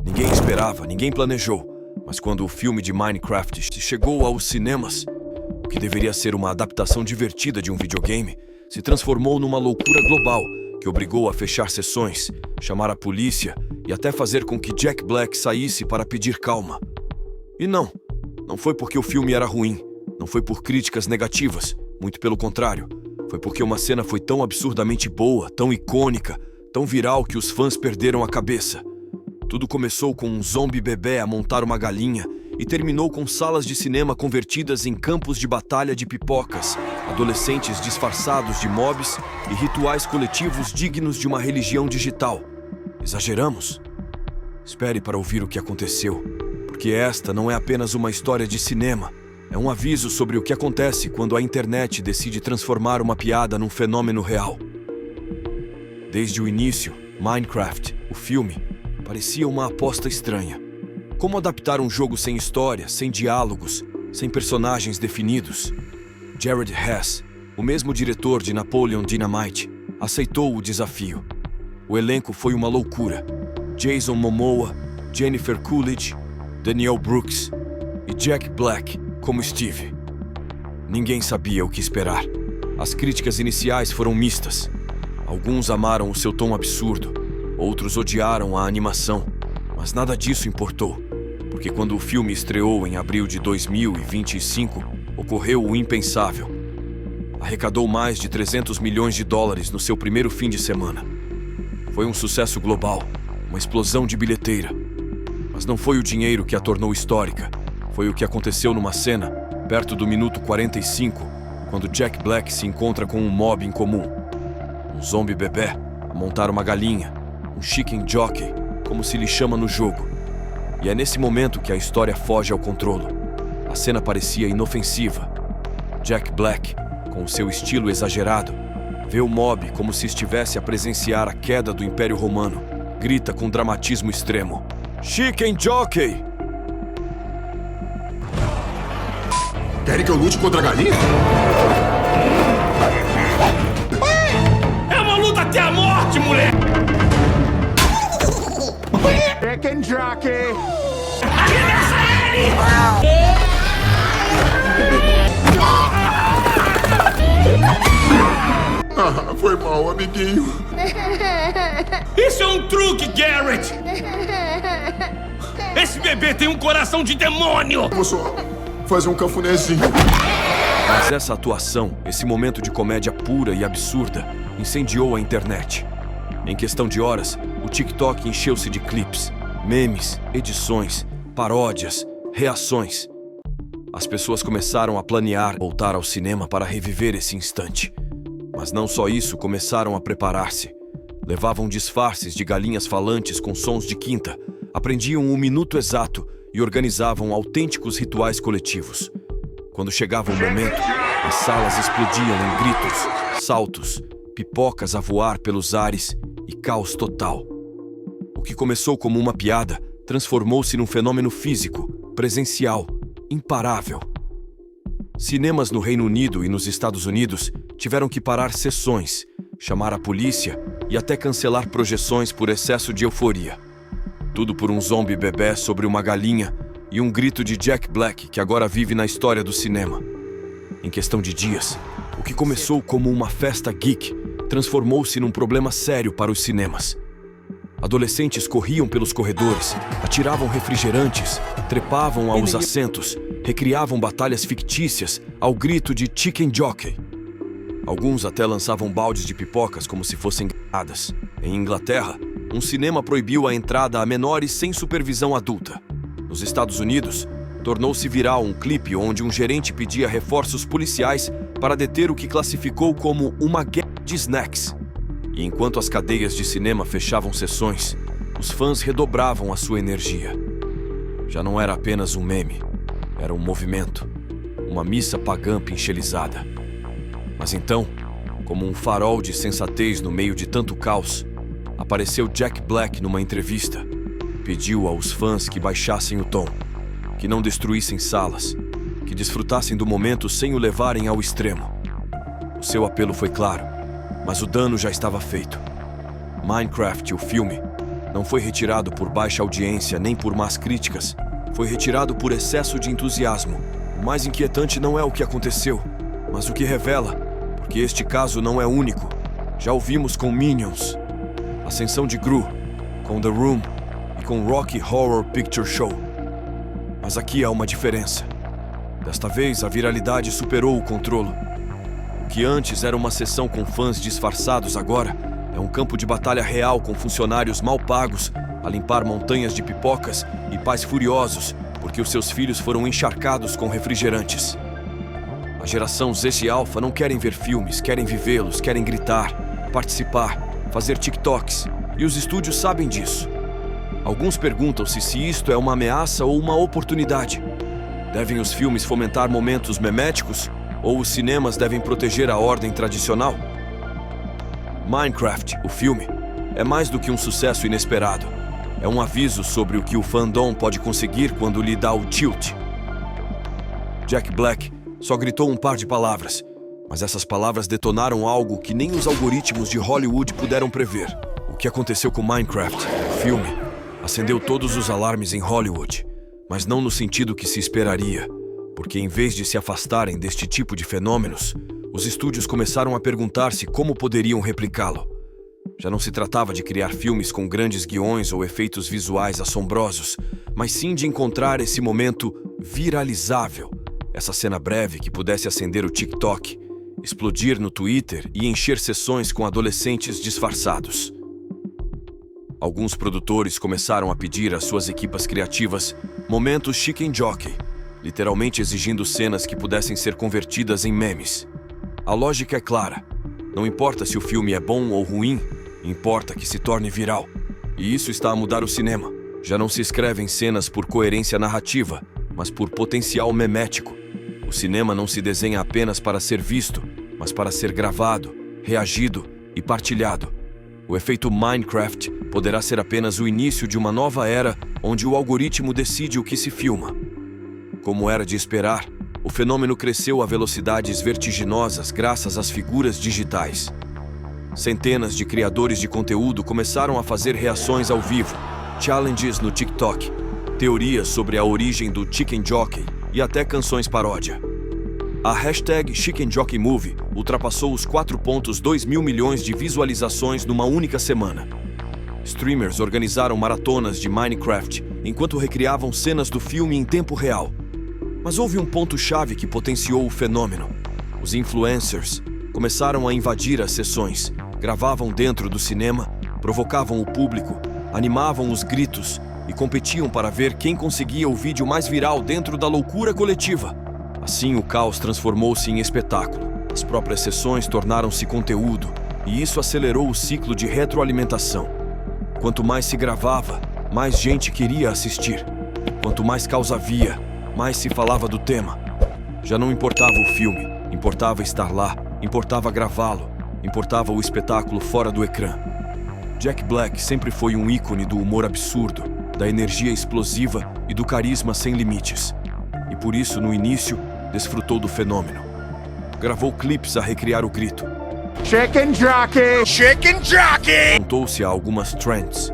Ninguém esperava, ninguém planejou. Mas quando o filme de Minecraft chegou aos cinemas, o que deveria ser uma adaptação divertida de um videogame, se transformou numa loucura global que obrigou a fechar sessões, chamar a polícia e até fazer com que Jack Black saísse para pedir calma. E não foi porque o filme era ruim, não foi por críticas negativas, muito pelo contrário. Foi porque uma cena foi tão absurdamente boa, tão icônica, tão viral que os fãs perderam a cabeça. Tudo começou com um zombie bebê a montar uma galinha e terminou com salas de cinema convertidas em campos de batalha de pipocas, adolescentes disfarçados de mobs e rituais coletivos dignos de uma religião digital. Exageramos? Espere para ouvir o que aconteceu, porque esta não é apenas uma história de cinema. É um aviso sobre o que acontece quando a internet decide transformar uma piada num fenômeno real. Desde o início, Minecraft, o filme, parecia uma aposta estranha. Como adaptar um jogo sem história, sem diálogos, sem personagens definidos? Jared Hess, o mesmo diretor de Napoleon Dynamite, aceitou o desafio. O elenco foi uma loucura. Jason Momoa, Jennifer Coolidge, Danielle Brooks e Jack Black como Steve. Ninguém sabia o que esperar. As críticas iniciais foram mistas. Alguns amaram o seu tom absurdo, outros odiaram a animação, mas nada disso importou, porque quando o filme estreou em abril de 2025, ocorreu o impensável. Arrecadou mais de 300 milhões de dólares no seu primeiro fim de semana. Foi um sucesso global, uma explosão de bilheteira. Mas não foi o dinheiro que a tornou histórica. Foi o que aconteceu numa cena, perto do minuto 45, quando Jack Black se encontra com um mob em comum. Um zombie bebê a montar uma galinha, um chicken jockey, como se lhe chama no jogo. E é nesse momento que a história foge ao controle. A cena parecia inofensiva. Jack Black, com o seu estilo exagerado, vê o mob como se estivesse a presenciar a queda do Império Romano. Grita com dramatismo extremo: "Chicken jockey!" Querem que eu lute contra a galinha? É uma luta até a morte, moleque! Chicken jockey! Arremessa ele! Ah, foi mal, amiguinho. Isso é um truque, Garrett! Esse bebê tem um coração de demônio! Vou só fazer um cafunézinho. Mas essa atuação, esse momento de comédia pura e absurda, incendiou a internet. Em questão de horas, o TikTok encheu-se de clipes, memes, edições, paródias, reações. As pessoas começaram a planear voltar ao cinema para reviver esse instante. Mas não só isso, começaram a preparar-se. Levavam disfarces de galinhas falantes com sons de quinta, aprendiam o minuto exato e organizavam autênticos rituais coletivos. Quando chegava o momento, as salas explodiam em gritos, saltos, pipocas a voar pelos ares e caos total. O que começou como uma piada transformou-se num fenômeno físico, presencial, imparável. Cinemas no Reino Unido e nos Estados Unidos tiveram que parar sessões, chamar a polícia e até cancelar projeções por excesso de euforia. Tudo por um zombie bebê sobre uma galinha e um grito de Jack Black que agora vive na história do cinema. Em questão de dias, o que começou como uma festa geek transformou-se num problema sério para os cinemas. Adolescentes corriam pelos corredores, atiravam refrigerantes, trepavam aos assentos, recriavam batalhas fictícias ao grito de chicken jockey. Alguns até lançavam baldes de pipocas como se fossem granadas. Em Inglaterra, um cinema proibiu a entrada a menores sem supervisão adulta. Nos Estados Unidos, tornou-se viral um clipe onde um gerente pedia reforços policiais para deter o que classificou como uma guerra de snacks. E enquanto as cadeias de cinema fechavam sessões, os fãs redobravam a sua energia. Já não era apenas um meme, era um movimento, uma missa pagã pinchelizada. Mas então, como um farol de sensatez no meio de tanto caos, apareceu Jack Black numa entrevista. Pediu aos fãs que baixassem o tom, que não destruíssem salas, que desfrutassem do momento sem o levarem ao extremo. O seu apelo foi claro, mas o dano já estava feito. Minecraft, o filme, Não foi retirado por baixa audiência nem por más críticas. Foi retirado por excesso de entusiasmo. O mais inquietante não é o que aconteceu, mas o que revela, porque este caso não é único. Já o vimos com Minions, Ascensão de Gru, com The Room e com Rocky Horror Picture Show. Mas aqui há uma diferença. Desta vez, a viralidade superou o controlo. O que antes era uma sessão com fãs disfarçados agora é um campo de batalha real com funcionários mal pagos a limpar montanhas de pipocas e pais furiosos porque os seus filhos foram encharcados com refrigerantes. A geração Z e Alpha não querem ver filmes, querem vivê-los, querem gritar, participar, fazer TikToks, e os estúdios sabem disso. Alguns perguntam-se se isto é uma ameaça ou uma oportunidade. Devem os filmes fomentar momentos meméticos ou os cinemas devem proteger a ordem tradicional? Minecraft, o filme, é mais do que um sucesso inesperado. É um aviso sobre o que o fandom pode conseguir quando lhe dá o tilt. Jack Black só gritou um par de palavras, mas essas palavras detonaram algo que nem os algoritmos de Hollywood puderam prever. O que aconteceu com Minecraft, o filme, acendeu todos os alarmes em Hollywood, mas não no sentido que se esperaria, porque em vez de se afastarem deste tipo de fenômenos, os estúdios começaram a perguntar-se como poderiam replicá-lo. Já não se tratava de criar filmes com grandes guiões ou efeitos visuais assombrosos, mas sim de encontrar esse momento viralizável, essa cena breve que pudesse acender o TikTok, explodir no Twitter e encher sessões com adolescentes disfarçados. Alguns produtores começaram a pedir às suas equipas criativas momentos chicken jockey, literalmente exigindo cenas que pudessem ser convertidas em memes. A lógica é clara. Não importa se o filme é bom ou ruim, importa que se torne viral. E isso está a mudar o cinema. Já não se escrevem cenas por coerência narrativa, mas por potencial memético. O cinema não se desenha apenas para ser visto, mas para ser gravado, reagido e partilhado. O efeito Minecraft poderá ser apenas o início de uma nova era onde o algoritmo decide o que se filma. Como era de esperar, o fenômeno cresceu a velocidades vertiginosas graças às figuras digitais. Centenas de criadores de conteúdo começaram a fazer reações ao vivo, challenges no TikTok, teorias sobre a origem do Chicken Jockey e até canções paródia. A hashtag Chicken Jockey Movie ultrapassou os 4,2 mil milhões de visualizações numa única semana. Streamers organizaram maratonas de Minecraft enquanto recriavam cenas do filme em tempo real. Mas houve um ponto-chave que potenciou o fenômeno. Os influencers começaram a invadir as sessões, gravavam dentro do cinema, provocavam o público, animavam os gritos e competiam para ver quem conseguia o vídeo mais viral dentro da loucura coletiva. Assim, o caos transformou-se em espetáculo. As próprias sessões tornaram-se conteúdo, e isso acelerou o ciclo de retroalimentação. Quanto mais se gravava, mais gente queria assistir. Quanto mais caos havia, mais se falava do tema. Já não importava o filme, importava estar lá, importava gravá-lo, importava o espetáculo fora do ecrã. Jack Black sempre foi um ícone do humor absurdo, da energia explosiva e do carisma sem limites. E por isso, no início, desfrutou do fenômeno. Gravou clipes a recriar o grito. Chicken Jockey! Chicken Jockey! Juntou-se a algumas trends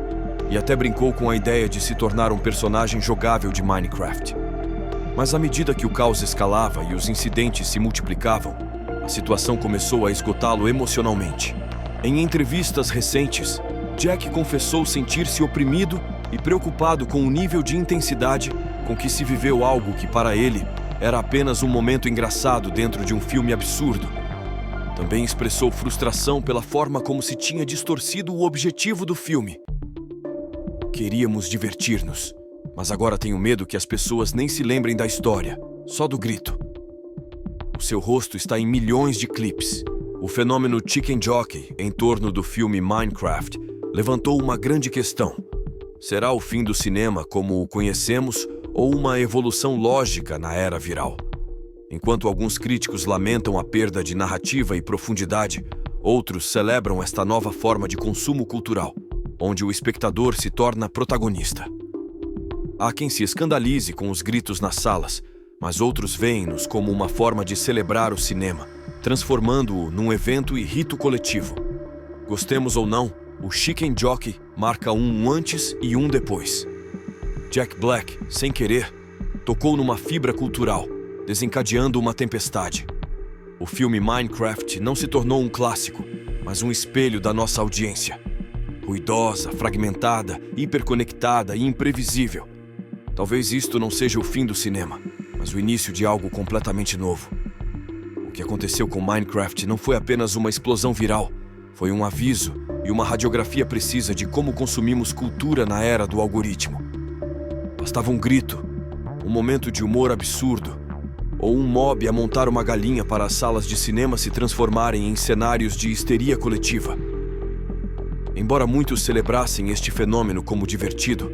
e até brincou com a ideia de se tornar um personagem jogável de Minecraft. Mas à medida que o caos escalava e os incidentes se multiplicavam, a situação começou a esgotá-lo emocionalmente. Em entrevistas recentes, Jack confessou sentir-se oprimido e preocupado com o nível de intensidade com que se viveu algo que, para ele, era apenas um momento engraçado dentro de um filme absurdo. Também expressou frustração pela forma como se tinha distorcido o objetivo do filme. Queríamos divertir-nos, mas agora tenho medo que as pessoas nem se lembrem da história, só do grito. O seu rosto está em milhões de clipes. O fenômeno Chicken Jockey em torno do filme Minecraft levantou uma grande questão. Será o fim do cinema como o conhecemos ou uma evolução lógica na era viral? Enquanto alguns críticos lamentam a perda de narrativa e profundidade, outros celebram esta nova forma de consumo cultural, onde o espectador se torna protagonista. Há quem se escandalize com os gritos nas salas, mas outros veem-nos como uma forma de celebrar o cinema, transformando-o num evento e rito coletivo. Gostemos ou não, o Chicken Jockey marca um antes e um depois. Jack Black, sem querer, tocou numa fibra cultural, desencadeando uma tempestade. O filme Minecraft não se tornou um clássico, mas um espelho da nossa audiência. Ruidosa, fragmentada, hiperconectada e imprevisível. Talvez isto não seja o fim do cinema, mas o início de algo completamente novo. O que aconteceu com Minecraft não foi apenas uma explosão viral, foi um aviso e uma radiografia precisa de como consumimos cultura na era do algoritmo. Bastava um grito, um momento de humor absurdo, ou um mob a montar uma galinha para as salas de cinema se transformarem em cenários de histeria coletiva. Embora muitos celebrassem este fenômeno como divertido,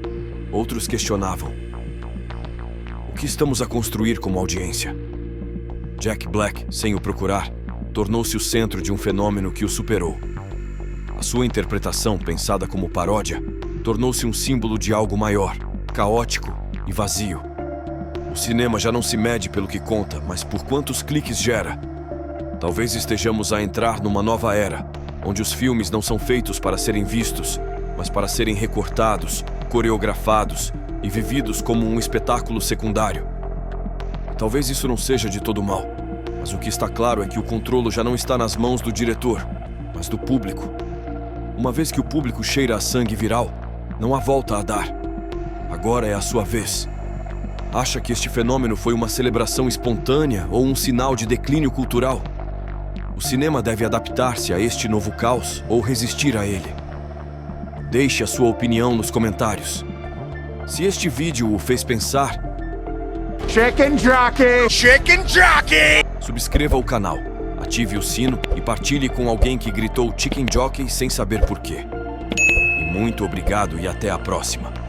outros questionavam. O que estamos a construir como audiência? Jack Black, sem o procurar, tornou-se o centro de um fenômeno que o superou. A sua interpretação, pensada como paródia, tornou-se um símbolo de algo maior, caótico e vazio. O cinema já não se mede pelo que conta, mas por quantos cliques gera. Talvez estejamos a entrar numa nova era, onde os filmes não são feitos para serem vistos, mas para serem recortados, coreografados e vividos como um espetáculo secundário. Talvez isso não seja de todo mal, mas o que está claro é que o controle já não está nas mãos do diretor, mas do público. Uma vez que o público cheira a sangue viral, não há volta a dar. Agora é a sua vez. Acha que este fenômeno foi uma celebração espontânea ou um sinal de declínio cultural? O cinema deve adaptar-se a este novo caos ou resistir a ele? Deixe a sua opinião nos comentários. Se este vídeo o fez pensar, Chicken Jockey! Chicken Jockey! subscreva o canal, ative o sino e partilhe com alguém que gritou Chicken Jockey sem saber por quê. E muito obrigado e até a próxima.